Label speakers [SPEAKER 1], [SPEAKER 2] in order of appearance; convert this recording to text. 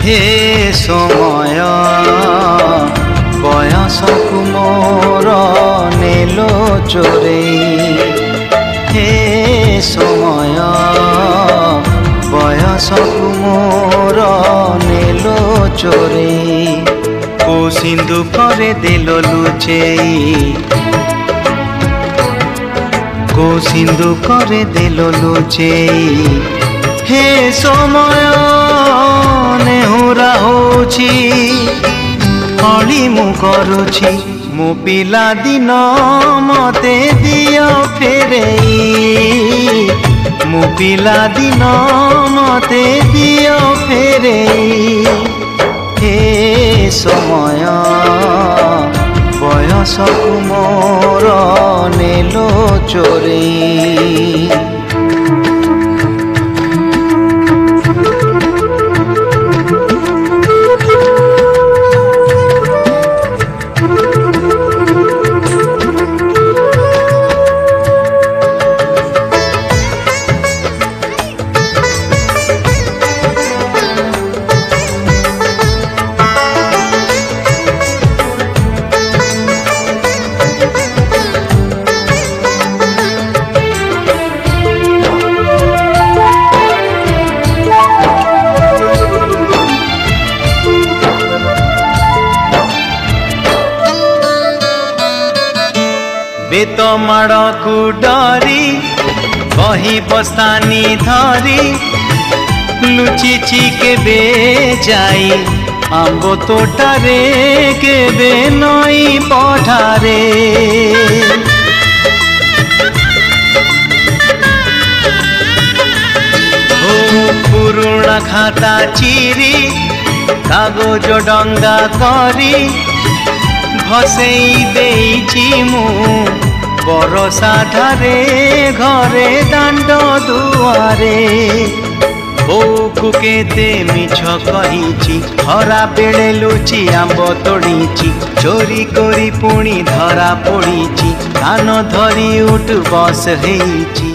[SPEAKER 1] हे समय बयसकु मोर नेलो चोरे हे समय बयसकु मोर नेलो चोरे को सिंधु करे देलो लुचेई को सिंधु करे देलो लुचेई हे समय नेहुरा होछि हली मु करुछि मो पिला दिन मते दियो फेरेई मो पिला दिन मते दियो फेरेई हे समय बयसकु मोर नेलो चोरेई बेत माड़ को डरी बही बस्तानी धरी लुचिची केबे जाई आंबो तोटारे केबे नई पठारे ओ पुरुणा खाता चिरी कागज डंगा करी भसेई देइछि मु बरसा ठारे घरे दांड दुआरे बोकु केते मिछ कहिछि हरा बेले लुचि आंब तोड़ीछि चोरी करी पुणी धरा पड़ीछि कान धरी उठ बस हेइछि